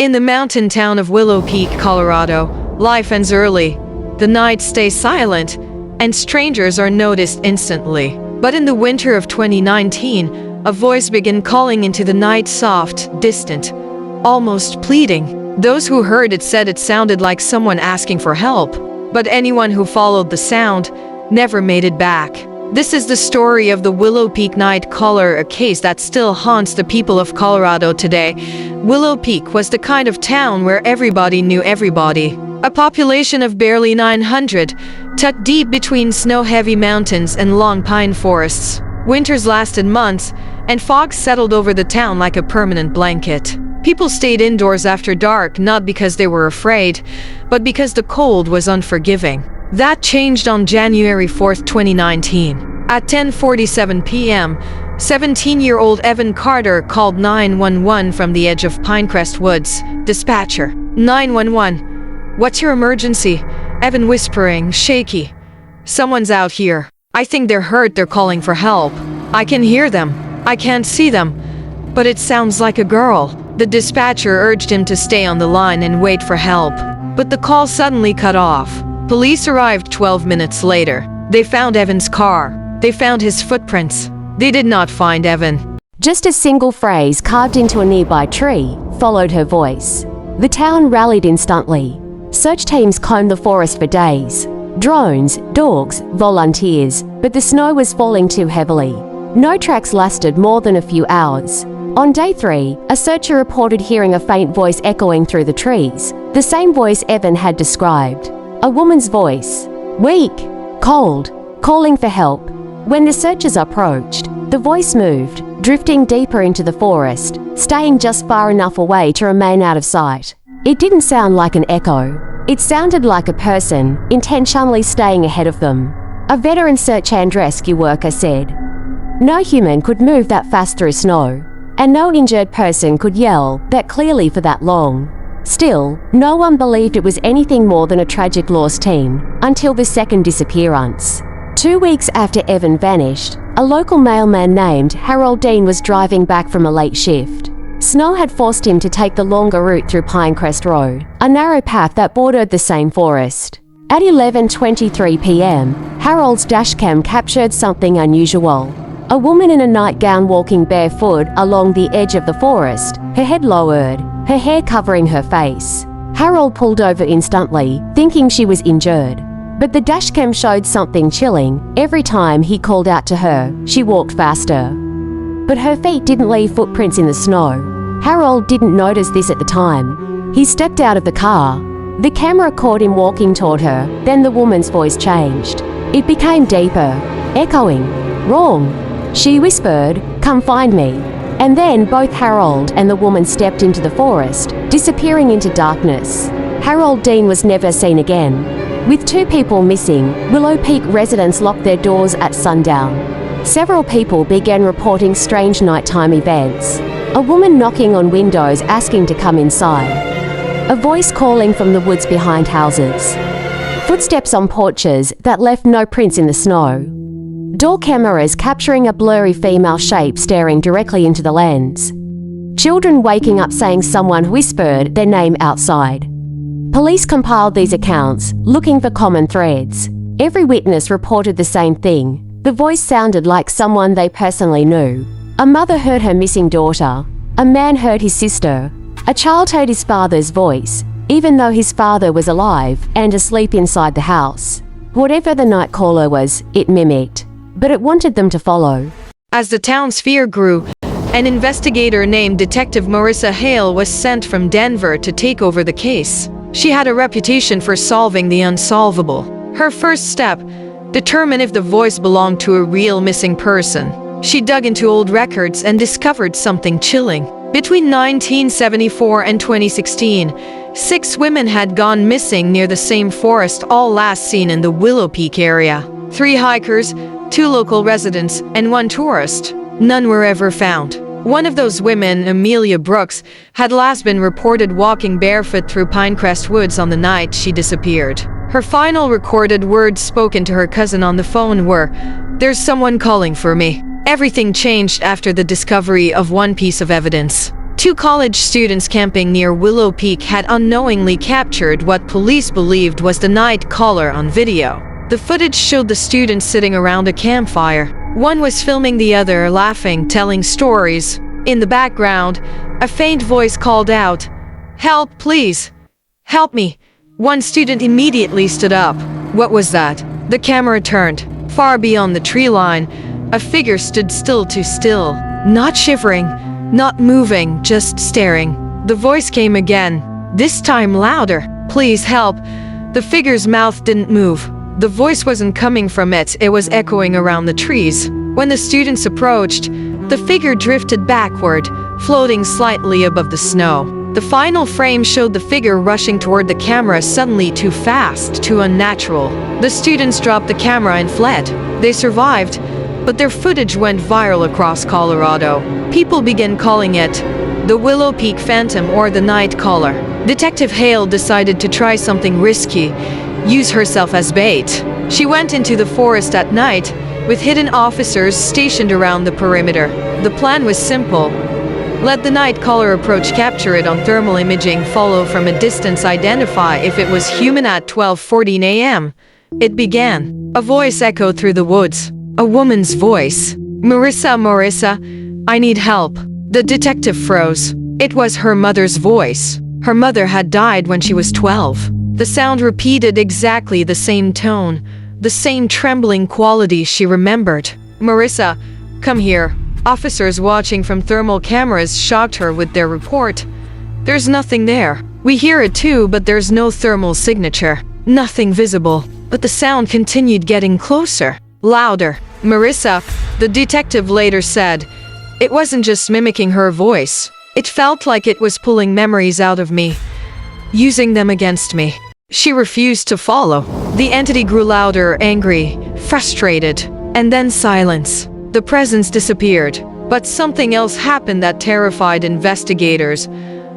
In the mountain town of Willow Peak, Colorado, life ends early. The night stays silent, and strangers are noticed instantly. But in the winter of 2019, a voice began calling into the night, soft, distant, almost pleading. Those who heard it said it sounded like someone asking for help, but anyone who followed the sound never made it back. This is the story of the Willow Peak night caller, a case that still haunts the people of Colorado today. Willow Peak was the kind of town where everybody knew everybody. A population of barely 900, tucked deep between snow-heavy mountains and long pine forests. Winters lasted months, and fog settled over the town like a permanent blanket. People stayed indoors after dark, not because they were afraid, but because the cold was unforgiving. That changed on January 4th, 2019. At 10:47 p.m., 17-year-old Evan Carter called 911 from the edge of Pinecrest Woods. Dispatcher: 911. What's your emergency? Evan whispering, shaky. Someone's out here. I think they're hurt. They're calling for help. I can hear them. I can't see them. But it sounds like a girl. The dispatcher urged him to stay on the line and wait for help. But the call suddenly cut off. Police arrived 12 minutes later. They found Evan's car. They found his footprints. They did not find Evan. Just a single phrase carved into a nearby tree followed her voice. The town rallied instantly. Search teams combed the forest for days. Drones, dogs, volunteers, but the snow was falling too heavily. No tracks lasted more than a few hours. On day 3, a searcher reported hearing a faint voice echoing through the trees, the same voice Evan had described. A woman's voice, weak, cold, calling for help. When the searchers approached, the voice moved, drifting deeper into the forest, staying just far enough away to remain out of sight. It didn't sound like an echo. It sounded like a person, intentionally staying ahead of them. A veteran search and rescue worker said, "No human could move that fast through snow, and no injured person could yell that clearly for that long." Still, no one believed it was anything more than a tragic lost teen, until the second disappearance. 2 weeks after Evan vanished, a local mailman named Harold Dean was driving back from a late shift. Snow had forced him to take the longer route through Pinecrest Road, a narrow path that bordered the same forest. At 11:23 p.m., Harold's dashcam captured something unusual. A woman in a nightgown walking barefoot along the edge of the forest, her head lowered, her hair covering her face. Harold pulled over instantly, thinking she was injured. But the dashcam showed something chilling. Every time he called out to her, she walked faster. But her feet didn't leave footprints in the snow. Harold didn't notice this at the time. He stepped out of the car. The camera caught him walking toward her, then the woman's voice changed. It became deeper, echoing. "Wrong." She whispered, "Come find me." And then both Harold and the woman stepped into the forest, disappearing into darkness. Harold Dean was never seen again. With 2 people missing, Willow Peak residents locked their doors at sundown. Several people began reporting strange nighttime events. A woman knocking on windows asking to come inside. A voice calling from the woods behind houses. Footsteps on porches that left no prints in the snow. Door cameras capturing a blurry female shape staring directly into the lens. Children waking up saying someone whispered their name outside. Police compiled these accounts, looking for common threads. Every witness reported the same thing. The voice sounded like someone they personally knew. A mother heard her missing daughter. A man heard his sister. A child heard his father's voice, even though his father was alive and asleep inside the house. Whatever the night caller was, it mimicked. But it wanted them to follow. As the town's fear grew, an investigator named Detective Marissa Hale was sent from Denver to take over the case. She had a reputation for solving the unsolvable. Her first step: determine if the voice belonged to a real missing person. She dug into old records and discovered something chilling. Between 1974 and 2016, 6 women had gone missing near the same forest, all last seen in the Willow Peak area. 3 hikers, 2 local residents, and 1 tourist. None were ever found. One of those women, Amelia Brooks, had last been reported walking barefoot through Pinecrest Woods on the night she disappeared. Her final recorded words spoken to her cousin on the phone were, "There's someone calling for me." Everything changed after the discovery of one piece of evidence. Two college students camping near Willow Peak had unknowingly captured what police believed was the night caller on video. The footage showed the students sitting around a campfire. One was filming the other, laughing, telling stories. In the background, a faint voice called out, "Help, please! Help me!" One student immediately stood up. What was that? The camera turned. Far beyond the tree line, a figure stood still, too still. Not shivering, not moving, just staring. The voice came again, this time louder. "Please help." The figure's mouth didn't move. The voice wasn't coming from it, it was echoing around the trees. When the students approached, the figure drifted backward, floating slightly above the snow. The final frame showed the figure rushing toward the camera, suddenly too fast, too unnatural. The students dropped the camera and fled. They survived, but their footage went viral across Colorado. People began calling it the Willow Peak Phantom or the Night Caller. Detective Hale decided to try something risky, use herself as bait. She went into the forest at night, with hidden officers stationed around the perimeter. The plan was simple. Let the night caller approach, capture it on thermal imaging, follow from a distance, identify if it was human at 12:14 a.m. It began. A voice echoed through the woods. A woman's voice. Marissa, I need help." The detective froze. It was her mother's voice. Her mother had died when she was 12. The sound repeated exactly the same tone, the same trembling quality she remembered. "Marissa, come here." Officers watching from thermal cameras shocked her with their report. "There's nothing there. We hear it too, but there's no thermal signature. Nothing visible." But the sound continued, getting closer. Louder. "Marissa," the detective later said, "it wasn't just mimicking her voice. It felt like it was pulling memories out of me, using them against me." She refused to follow. The entity grew louder, angry, frustrated, and then silence. The presence disappeared. But something else happened that terrified investigators.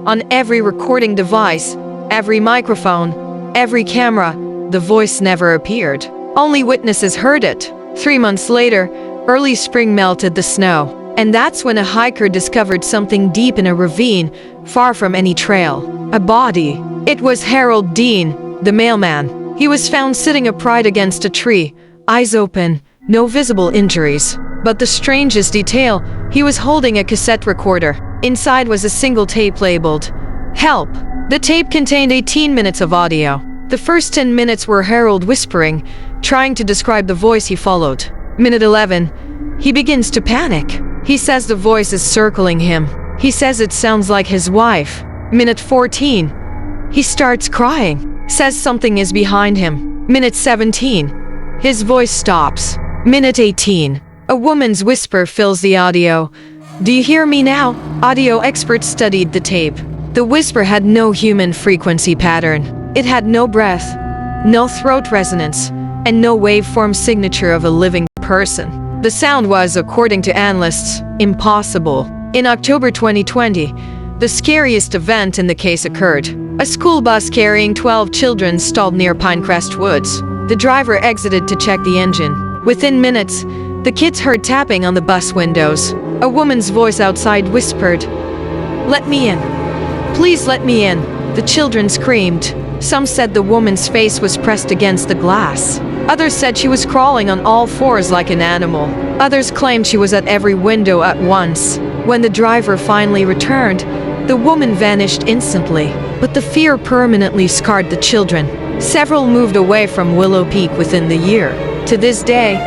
On every recording device, every microphone, every camera, the voice never appeared. Only witnesses heard it. 3 months later, early spring melted the snow. And that's when a hiker discovered something deep in a ravine, far from any trail. A body. It was Harold Dean, the mailman. He was found sitting upright against a tree, eyes open, no visible injuries. But the strangest detail, he was holding a cassette recorder. Inside was a single tape labeled, "Help." The tape contained 18 minutes of audio. The first 10 minutes were Harold whispering, trying to describe the voice he followed. Minute 11, he begins to panic. He says the voice is circling him. He says it sounds like his wife. Minute 14, he starts crying, says something is behind him. Minute 17, his voice stops. Minute 18, a woman's whisper fills the audio. "Do you hear me now?" Audio experts studied the tape. The whisper had no human frequency pattern. It had no breath, no throat resonance, and no waveform signature of a living person. The sound was, according to analysts, impossible. In October 2020, the scariest event in the case occurred. A school bus carrying 12 children stalled near Pinecrest Woods. The driver exited to check the engine. Within minutes, the kids heard tapping on the bus windows. A woman's voice outside whispered, "Let me in. Please let me in." The children screamed. Some said the woman's face was pressed against the glass. Others said she was crawling on all fours like an animal. Others claimed she was at every window at once. When the driver finally returned, the woman vanished instantly. But the fear permanently scarred the children. Several moved away from Willow Peak within the year. To this day,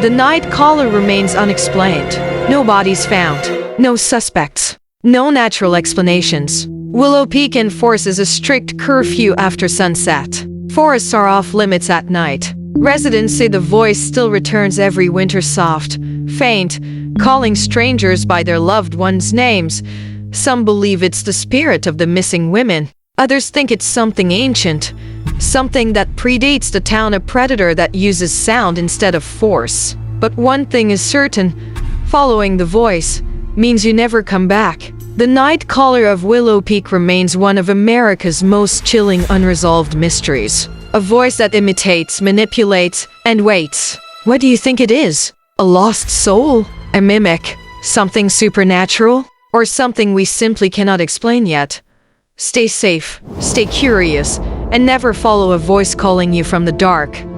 the night caller remains unexplained. No bodies found. No suspects. No natural explanations. Willow Peak enforces a strict curfew after sunset. Forests are off limits at night. Residents say the voice still returns every winter, soft, faint, calling strangers by their loved ones' names. Some believe it's the spirit of the missing women. Others think it's something ancient, something that predates the town, a predator that uses sound instead of force. But one thing is certain, following the voice means you never come back. The night caller of Willow Peak remains one of America's most chilling unresolved mysteries. A voice that imitates, manipulates, and waits. What do you think it is? A lost soul? A mimic? Something supernatural? or something we simply cannot explain yet. Stay safe, stay curious, and never follow a voice calling you from the dark.